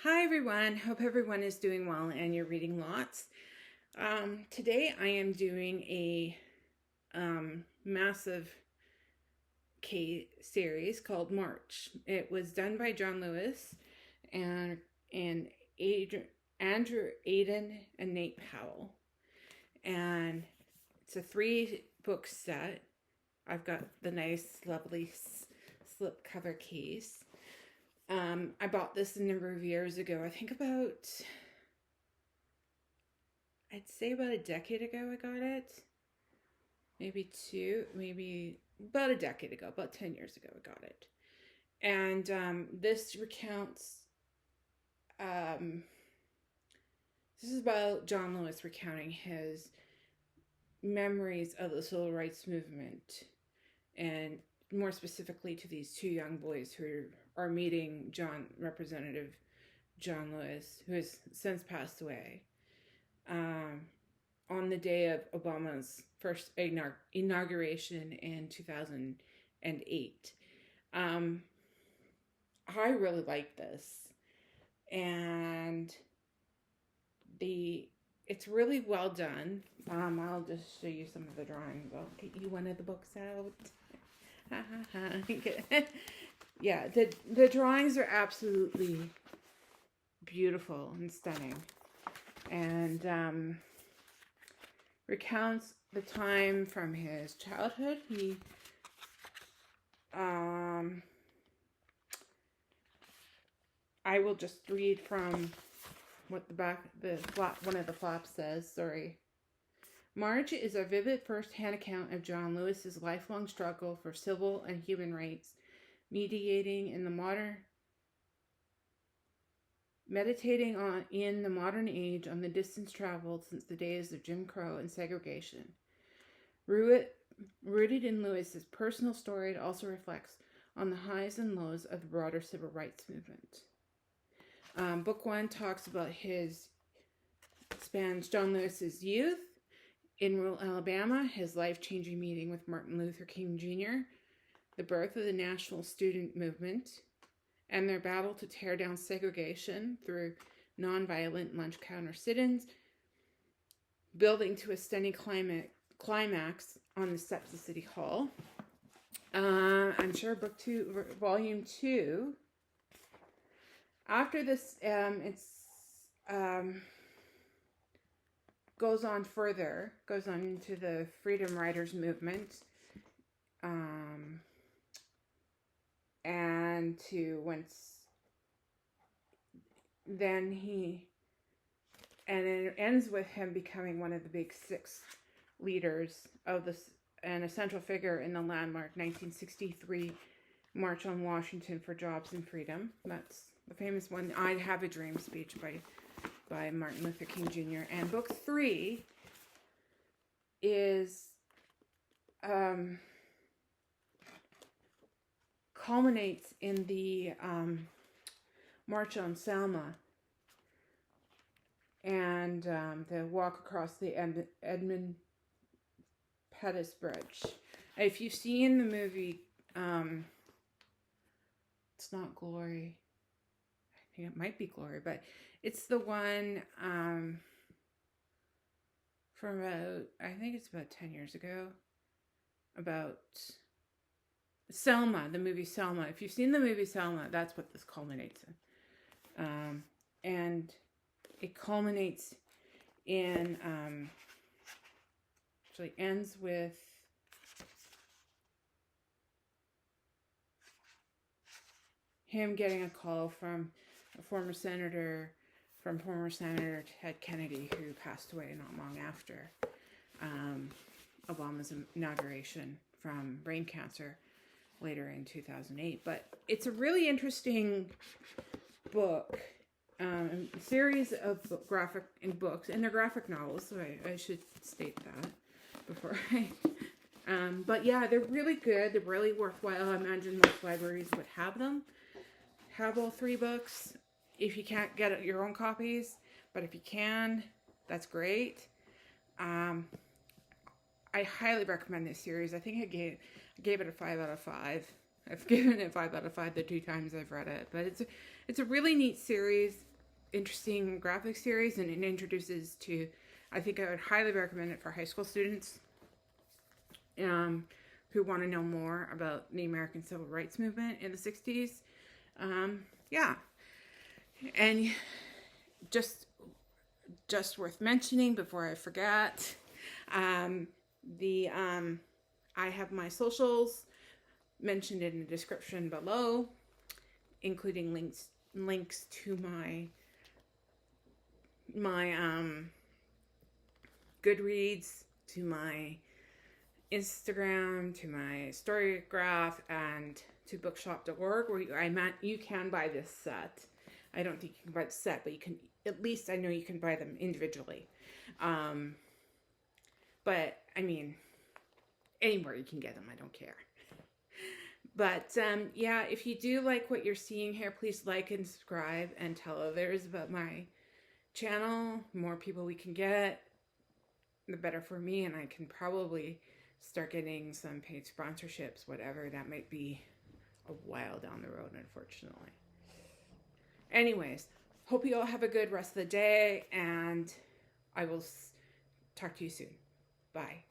Hi everyone, hope everyone is doing well and you're reading lots. Today I am doing a massive series called March. It was done by John Lewis and Andrew Aiden and Nate Powell. And it's a 3-book set. I've got the nice lovely slip cover case. I bought this a number of years ago. I'd say about a decade ago I got it. Maybe about a decade ago, about 10 years ago I got it. And this recounts, this is about John Lewis recounting his memories of the civil rights movement, and more specifically to these two young boys who are meeting Representative John Lewis, who has since passed away, on the day of Obama's first inauguration in 2008. I really like this, and it's really well done. I'll just show you some of the drawings. I'll get you one of the books out. Yeah, the drawings are absolutely beautiful and stunning, and recounts the time from his childhood. I will just read from what one of the flaps says. Sorry. March is a vivid first-hand account of John Lewis's lifelong struggle for civil and human rights, meditating in the modern age on the distance traveled since the days of Jim Crow and segregation. Rooted in Lewis's personal story, it also reflects on the highs and lows of the broader civil rights movement. Book 1 talks about spans John Lewis's youth in rural Alabama, his life-changing meeting with Martin Luther King Jr., the birth of the National Student Movement, and their battle to tear down segregation through nonviolent lunch counter sit-ins, building to a stunning climax on the steps of City Hall. I'm sure volume 2. After this, goes on into the Freedom Riders movement, and it ends with him becoming one of the big 6 leaders of this, and a central figure in the landmark 1963 March on Washington for Jobs and Freedom. That's the famous one, I Have a Dream speech by Martin Luther King Jr. And book 3 is culminates in the March on Selma and the walk across the Edmund Pettus Bridge. If you've seen the movie, it's not Glory. I think it might be Glory, but it's the one from I think it's about 10 years ago, about Selma, the movie Selma. If you've seen the movie Selma, that's what this culminates in. And it culminates in, actually ends with him getting a call from former Senator Ted Kennedy, who passed away not long after Obama's inauguration from brain cancer later in 2008. But it's a really interesting book, series of graphic books, and they're graphic novels, so I should state that before but yeah, they're really good. They're really worthwhile. I imagine most libraries would have all 3 books. If you can't get your own copies, but if you can, that's great. I highly recommend this series. I think I gave it a 5 out of 5. I've given it 5 out of 5 the 2 times I've read it, but it's a really neat series. interesting graphic series, and it introduces to, I think I would highly recommend it for high school students who want to know more about the American Civil Rights Movement in the 60s. Yeah. And just worth mentioning before I forget, I have my socials mentioned in the description below, including links to my Goodreads, to my Instagram, to my Storygraph, and to bookshop.org, where you can buy this set. I don't think you can buy the set, but you can, at least I know you can buy them individually. But I mean, anywhere you can get them, I don't care. But yeah, if you do like what you're seeing here, please like and subscribe and tell others about my channel. The more people we can get, the better for me, and I can probably start getting some paid sponsorships, whatever that might be, a while down the road, unfortunately. Anyways, hope you all have a good rest of the day, and I will talk to you soon. Bye.